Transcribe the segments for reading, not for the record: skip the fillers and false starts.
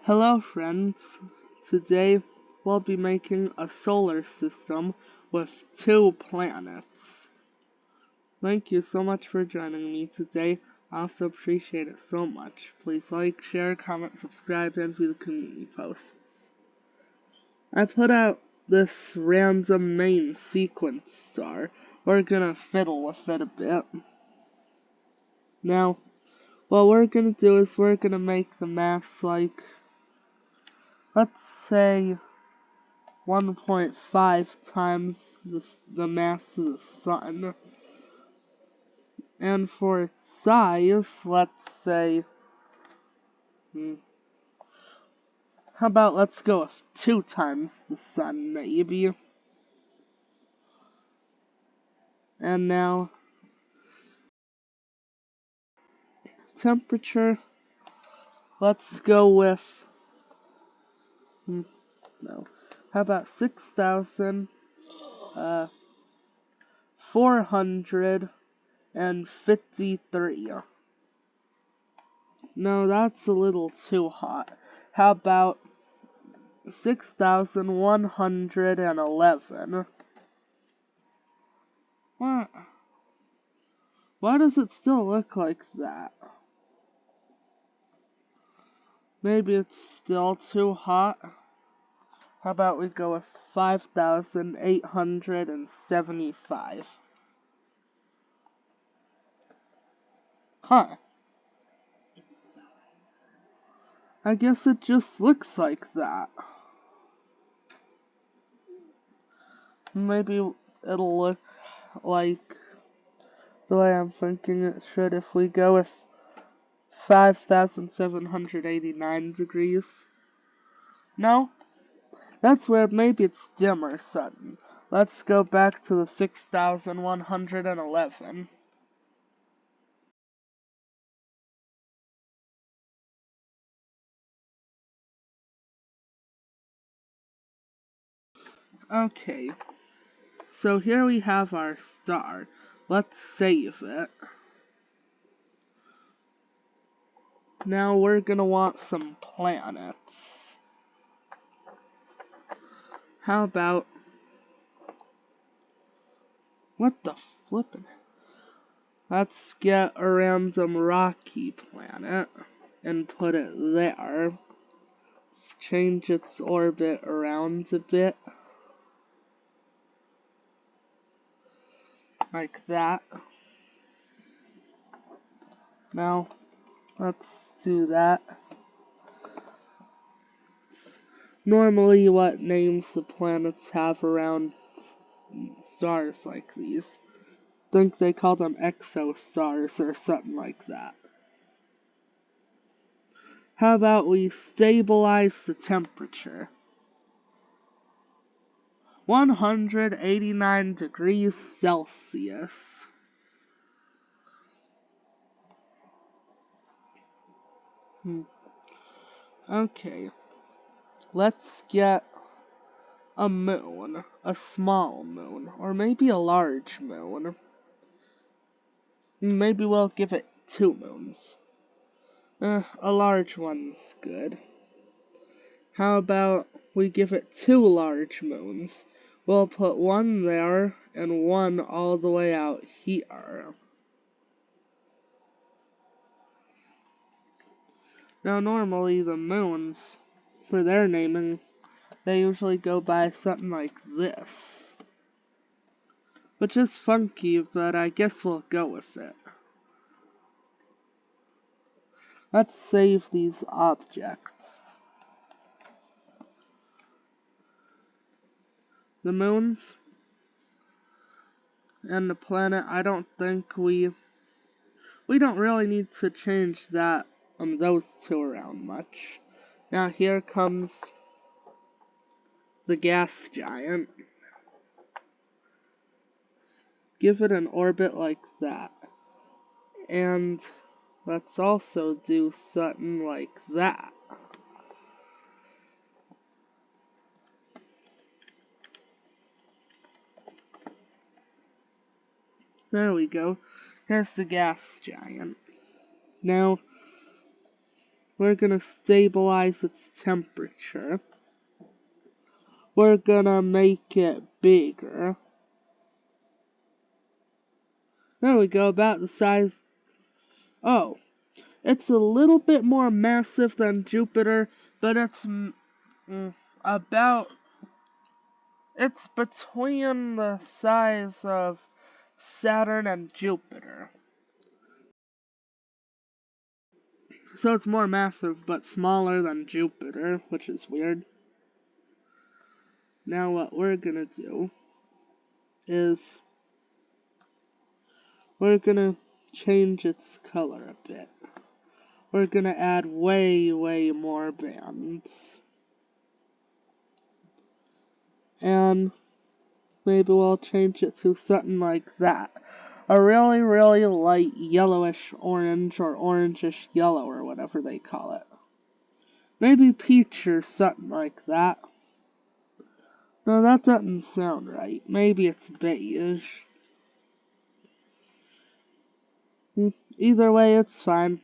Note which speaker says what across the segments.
Speaker 1: Hello friends, today we'll be making a solar system with 2 planets. Thank you so much for joining me today. I also appreciate it so much. Please like, share, comment, subscribe, and view the community posts. I put out this random main sequence star. We're gonna fiddle with it a bit. Now, what we're gonna do is we're gonna make the mass like, let's say 1.5 times the mass of the sun. And for its size, let's say, how about let's go with 2 times the sun, maybe. And now, temperature, let's go with, no, how about 6,453. No, that's a little too hot. How about 6,111? What? Why does it still look like that? Maybe it's still too hot. How about we go with 5,875? Huh. I guess it just looks like that. Maybe it'll look like the way I'm thinking it should if we go with 5,789 degrees. No? That's weird. Maybe it's dim or sudden. Let's go back to the 6,111. Okay. So here we have our star. Let's save it. Now we're gonna want some planets. How about... what the flippin'? Let's get a random rocky planet and put it there. Let's change its orbit around a bit. Like that. Now, let's do that. Normally, what names the planets have around stars like these? I think they call them exostars or something like that. How about we stabilize the temperature? 189 degrees Celsius. Okay. Let's get a moon, a small moon, or maybe a large moon. Maybe we'll give it 2 moons. A large one's good. How about we give it 2 large moons? We'll put one there and one all the way out here. Now normally the moons, for their naming, they usually go by something like this. Which is funky, but I guess we'll go with it. Let's save these objects. The moons and the planet, I don't think we don't really need to change those 2 around much. Now here comes the gas giant. Give it an orbit like that. And let's also do something like that. There we go. Here's the gas giant. Now, We're gonna stabilize its temperature. We're gonna make it bigger. There we go, about the size. Oh, it's a little bit more massive than Jupiter, but it's about. It's between the size of Saturn and Jupiter. So it's more massive, but smaller than Jupiter, which is weird. Now what we're gonna do is we're gonna change its color a bit. We're gonna add way more bands. And maybe we'll change it to something like that. A really light yellowish orange or orangish yellow or whatever they call it. Maybe peach or something like that. No, that doesn't sound right. Maybe it's beige. Either way, it's fine.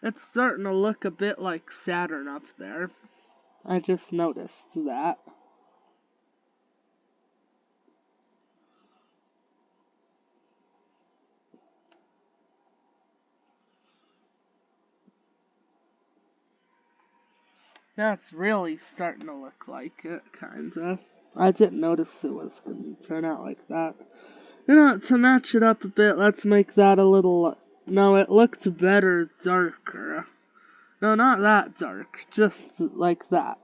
Speaker 1: It's starting to look a bit like Saturn up there. I just noticed that. That's really starting to look like it, kinda. I didn't notice it was gonna turn out like that. You know, to match it up a bit, let's make that a little... No, it looked better darker. No, not that dark, just like that.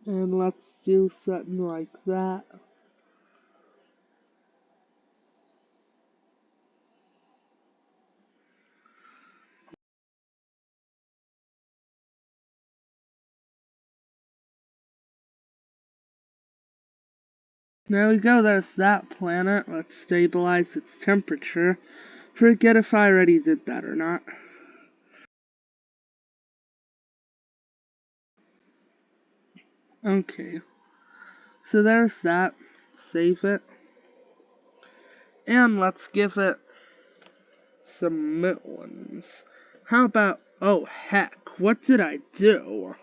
Speaker 1: And let's do something like that. There we go, there's that planet. Let's stabilize its temperature. Forget if I already did that or not. Okay. So there's that. Save it. And let's give it some ones. How about... Oh, heck. What did I do?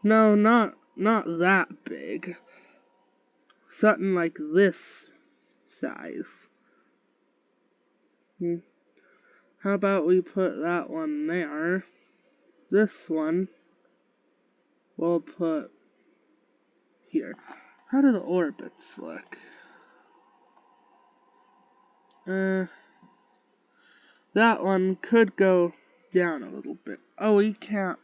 Speaker 1: No, not that big. Something like this size. How about we put that one there? This one we'll put here. How do the orbits look? That one could go down a little bit. Oh, we can't.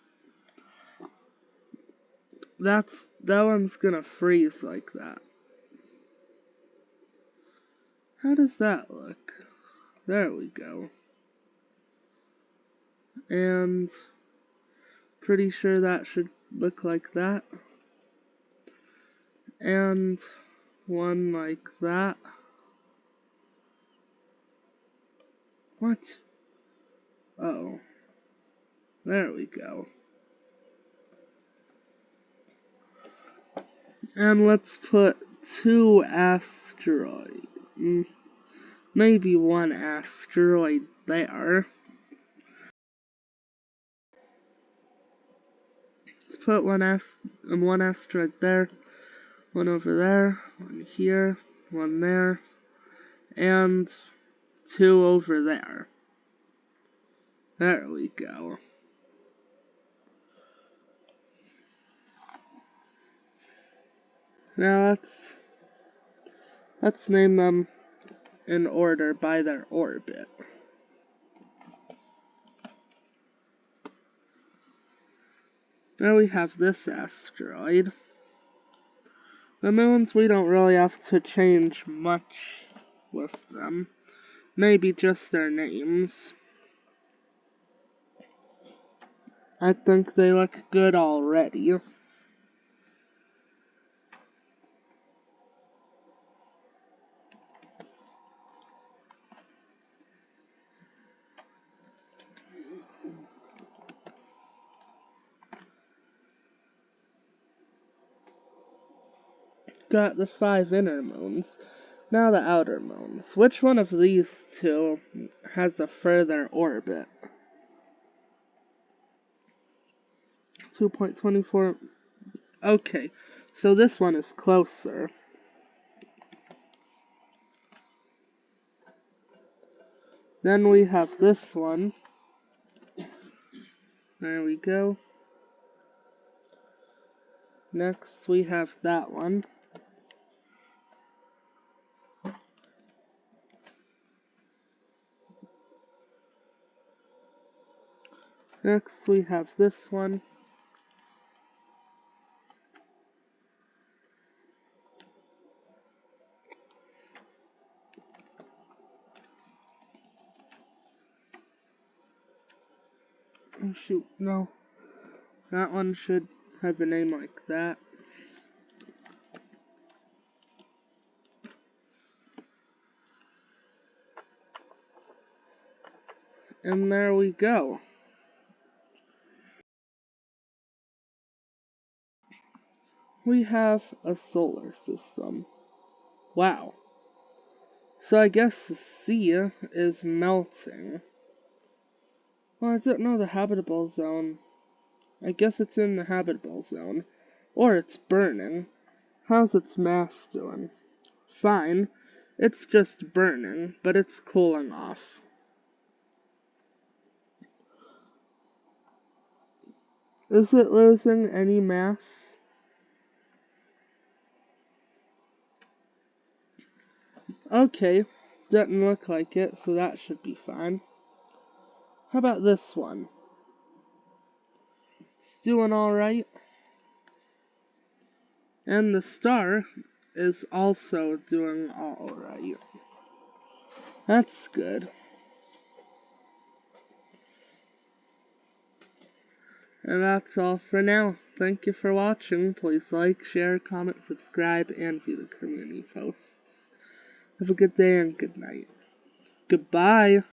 Speaker 1: That one's gonna freeze like that. How does that look? There we go. And pretty sure that should look like that. And one like that. What? Uh-oh. There we go. And let's put 2 asteroids. Maybe 1 asteroid there. Let's put one asteroid there, 1 over there, 1 here, 1 there, and 2 over there. There we go. Now let's name them in order by their orbit. Now we have this asteroid. The moons, we don't really have to change much with them. Maybe just their names. I think they look good already. Got the 5 inner moons. Now the outer moons. Which one of these two has a further orbit? 2.24. Okay, so this one is closer. Then we have this one. There we go. Next we have that one. Next we have this one. Oh shoot, no. That one should have a name like that. And there we go. We have a solar system. Wow. So I guess the sea is melting. Well, I don't know the habitable zone. I guess it's in the habitable zone. Or it's burning. How's its mass doing? Fine. It's just burning, but it's cooling off. Is it losing any mass? Okay, doesn't look like it, so that should be fine. How about this one? It's doing alright. And the star is also doing alright. That's good. And that's all for now. Thank you for watching. Please like, share, comment, subscribe, and view the community posts. Have a good day and good night. Goodbye.